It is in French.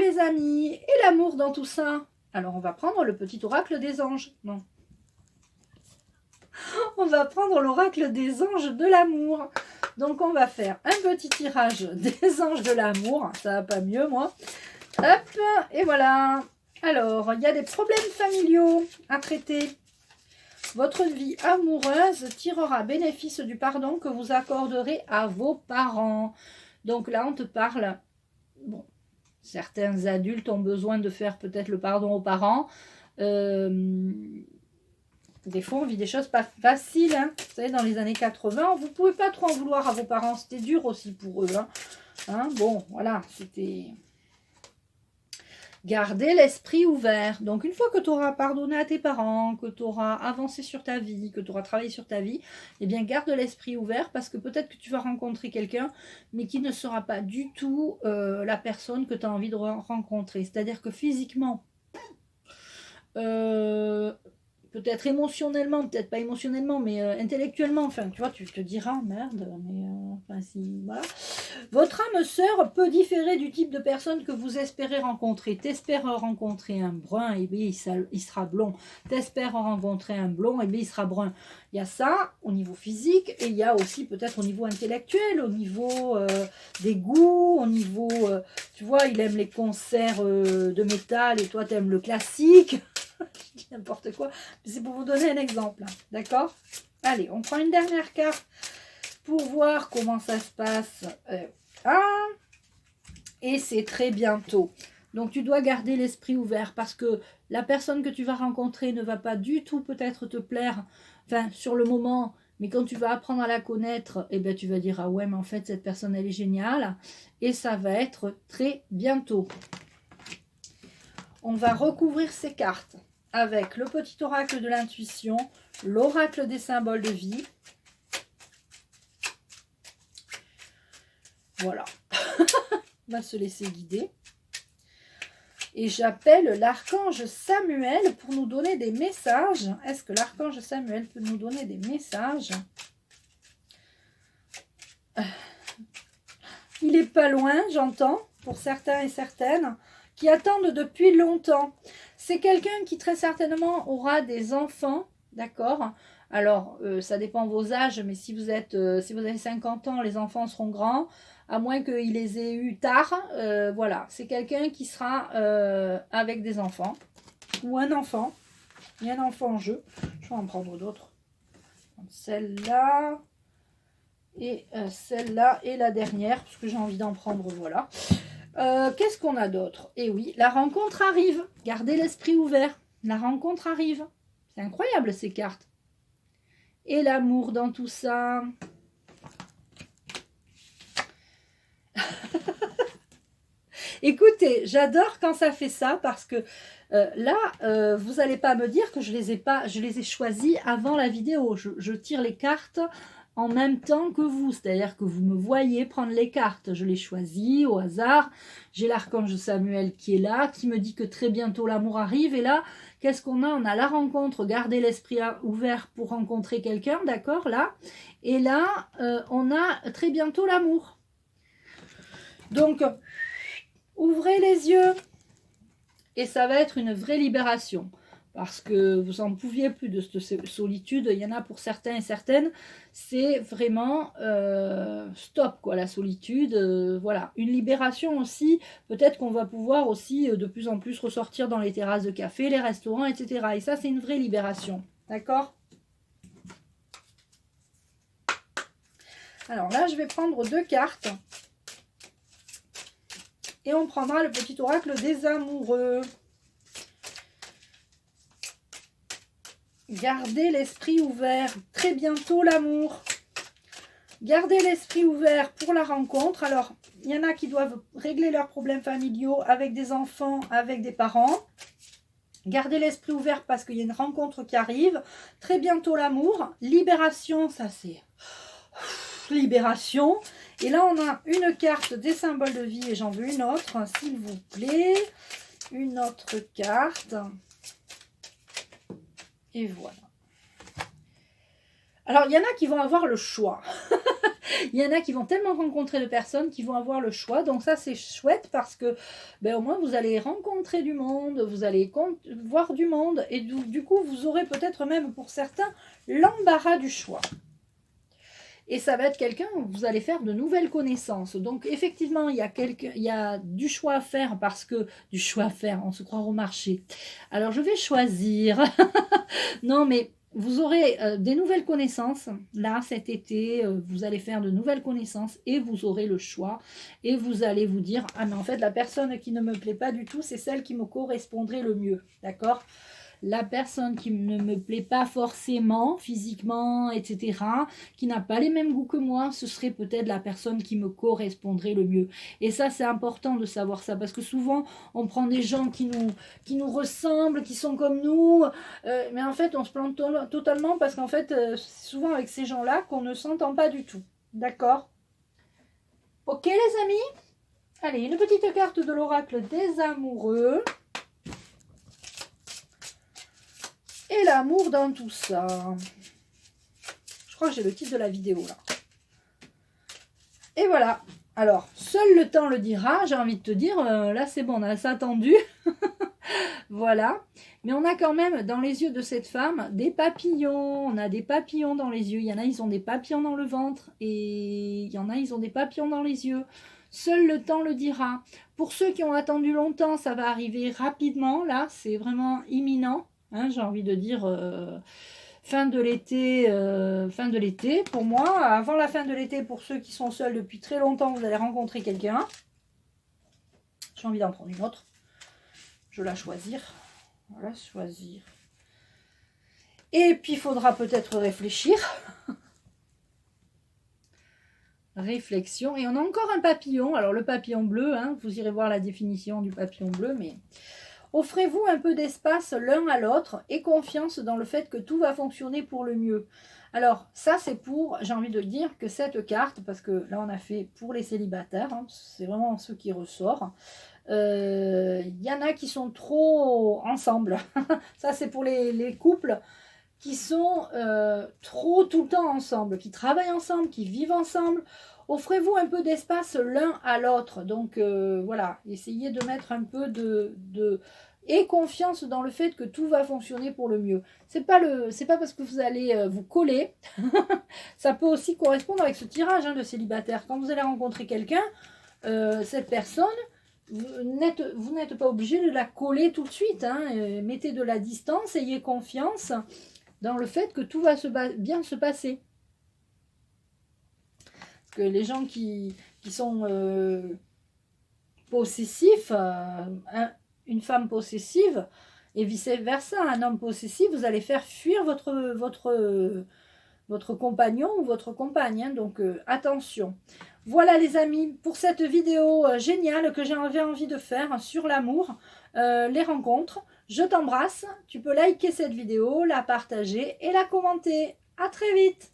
les amis. Et l'amour dans tout ça? Alors, on va prendre le petit oracle des anges. Non. On va prendre l'oracle des anges de l'amour. Donc, on va faire un petit tirage des anges de l'amour. Ça va pas mieux, moi. Hop, et voilà. Alors, il y a des problèmes familiaux à traiter. Votre vie amoureuse tirera bénéfice du pardon que vous accorderez à vos parents. Donc là, on te parle... Bon, certains adultes ont besoin de faire peut-être le pardon aux parents. Des fois, on vit des choses pas faciles. Hein. Vous savez, dans les années 80, vous ne pouvez pas trop en vouloir à vos parents. C'était dur aussi pour eux. Hein, bon, voilà, c'était... Garder l'esprit ouvert. Donc, une fois que tu auras pardonné à tes parents, que tu auras avancé sur ta vie, que tu auras travaillé sur ta vie, eh bien, garde l'esprit ouvert parce que peut-être que tu vas rencontrer quelqu'un, mais qui ne sera pas du tout la personne que tu as envie de rencontrer. C'est-à-dire que physiquement, peut-être émotionnellement, peut-être pas émotionnellement, mais intellectuellement, enfin, tu vois, tu te diras, merde, mais enfin, si, voilà. Votre âme sœur peut différer du type de personne que vous espérez rencontrer. T'espères rencontrer un brun, et bien il sera blond. T'espères rencontrer un blond, et bien il sera brun. Il y a ça au niveau physique, et il y a aussi peut-être au niveau intellectuel, au niveau des goûts, au niveau, tu vois, il aime les concerts de métal, et toi t'aimes le classique. Je dis n'importe quoi, mais c'est pour vous donner un exemple, d'accord? Allez, on prend une dernière carte pour voir comment ça se passe. Et c'est très bientôt. Donc, tu dois garder l'esprit ouvert parce que la personne que tu vas rencontrer ne va pas du tout peut-être te plaire, enfin, sur le moment, mais quand tu vas apprendre à la connaître, eh bien, tu vas dire, ah ouais, mais en fait, cette personne, elle est géniale. Et ça va être très bientôt. On va recouvrir ces cartes avec le petit oracle de l'intuition, l'oracle des symboles de vie. Voilà. On va se laisser guider. Et j'appelle l'archange Samuel pour nous donner des messages. Est-ce que l'archange Samuel peut nous donner des messages? Il n'est pas loin, j'entends, pour certains et certaines, qui attendent depuis longtemps. C'est quelqu'un qui très certainement aura des enfants, d'accord? Alors, ça dépend de vos âges, mais si vous avez 50 ans, les enfants seront grands, à moins qu'il les ait eus tard. Voilà, c'est quelqu'un qui sera avec des enfants, ou un enfant. Il y a un enfant en jeu. Je vais en prendre d'autres. Celle-là, et celle-là, et la dernière, parce que j'ai envie d'en prendre, voilà. Qu'est-ce qu'on a d'autre? Eh oui, la rencontre arrive. Gardez l'esprit ouvert. La rencontre arrive. C'est incroyable ces cartes. Et l'amour dans tout ça. Écoutez, j'adore quand ça fait ça parce que là, vous n'allez pas me dire que je les ai choisis avant la vidéo. Je tire les cartes en même temps que vous, c'est-à-dire que vous me voyez prendre les cartes. Je les choisis au hasard. J'ai l'archange Samuel qui est là, qui me dit que très bientôt l'amour arrive. Et là, qu'est-ce qu'on a? On a la rencontre, garder l'esprit ouvert pour rencontrer quelqu'un, d'accord, là. Et là, on a très bientôt l'amour. Donc, ouvrez les yeux et ça va être une vraie libération. Parce que vous n'en pouviez plus de cette solitude. Il y en a pour certains et certaines. C'est vraiment stop, quoi, la solitude. Voilà. Une libération aussi. Peut-être qu'on va pouvoir aussi de plus en plus ressortir dans les terrasses de café, les restaurants, etc. Et ça, c'est une vraie libération. D'accord? Alors là, je vais prendre 2 cartes. Et on prendra le petit oracle des amoureux. Gardez l'esprit ouvert. Très bientôt l'amour. Gardez l'esprit ouvert pour la rencontre. Alors, il y en a qui doivent régler leurs problèmes familiaux avec des enfants, avec des parents. Gardez l'esprit ouvert parce qu'il y a une rencontre qui arrive. Très bientôt l'amour. Libération, ça c'est... Libération. Et là, on a une carte des symboles de vie et j'en veux une autre, s'il vous plaît. Une autre carte. Et voilà. Alors, il y en a qui vont avoir le choix. Il y en a qui vont tellement rencontrer de personnes qui vont avoir le choix. Donc ça, c'est chouette parce que au moins, vous allez rencontrer du monde, vous allez voir du monde. Et du coup, vous aurez peut-être même pour certains l'embarras du choix. Et ça va être quelqu'un où vous allez faire de nouvelles connaissances. Donc effectivement, il y a du choix à faire parce que... Du choix à faire, on se croit au marché. Alors je vais choisir. Non mais... Vous aurez des nouvelles connaissances, là, cet été, vous allez faire de nouvelles connaissances et vous aurez le choix. Et vous allez vous dire, ah mais en fait, la personne qui ne me plaît pas du tout, c'est celle qui me correspondrait le mieux, d'accord ? La personne qui ne me plaît pas forcément, physiquement, etc., qui n'a pas les mêmes goûts que moi, ce serait peut-être la personne qui me correspondrait le mieux. Et ça, c'est important de savoir ça, parce que souvent, on prend des gens qui nous ressemblent, qui sont comme nous, mais en fait, on se plante totalement, parce qu'en fait, c'est souvent avec ces gens-là qu'on ne s'entend pas du tout. D'accord ? Ok, les amis ? Allez, une petite carte de l'oracle des amoureux. Et l'amour dans tout ça. Je crois que j'ai le titre de la vidéo là. Et voilà. Alors, seul le temps le dira, j'ai envie de te dire, là c'est bon, on a ça attendu. Voilà. Mais on a quand même dans les yeux de cette femme des papillons. On a des papillons dans les yeux. Il y en a, ils ont des papillons dans le ventre. Et il y en a, ils ont des papillons dans les yeux. Seul le temps le dira. Pour ceux qui ont attendu longtemps, ça va arriver rapidement. Là, c'est vraiment imminent. Hein, j'ai envie de dire fin de l'été, pour moi. Avant la fin de l'été, pour ceux qui sont seuls depuis très longtemps, vous allez rencontrer quelqu'un. J'ai envie d'en prendre une autre. Je vais la choisir. Voilà, choisir. Et puis, il faudra peut-être réfléchir. Réflexion. Et on a encore un papillon. Alors, le papillon bleu, hein, vous irez voir la définition du papillon bleu, mais... Offrez-vous un peu d'espace l'un à l'autre et confiance dans le fait que tout va fonctionner pour le mieux. Alors, ça, c'est pour, j'ai envie de dire que cette carte, parce que là, on a fait pour les célibataires, hein, c'est vraiment ce qui ressort. Y en a qui sont trop ensemble. Ça, c'est pour les couples qui sont trop tout le temps ensemble, qui travaillent ensemble, qui vivent ensemble. Offrez-vous un peu d'espace l'un à l'autre. Donc, voilà, essayez de mettre un peu et confiance dans le fait que tout va fonctionner pour le mieux. C'est pas parce que vous allez vous coller. Ça peut aussi correspondre avec ce tirage hein, de célibataire. Quand vous allez rencontrer quelqu'un, cette personne, vous n'êtes pas obligé de la coller tout de suite. Hein. Mettez de la distance, ayez confiance dans le fait que tout va bien se passer. Parce que les gens qui sont possessifs, une femme possessive et vice-versa, un homme possessif, vous allez faire fuir votre compagnon ou votre compagne. Hein, donc attention. Voilà les amis, pour cette vidéo géniale que j'avais envie de faire sur l'amour, les rencontres. Je t'embrasse, tu peux liker cette vidéo, la partager et la commenter. À très vite.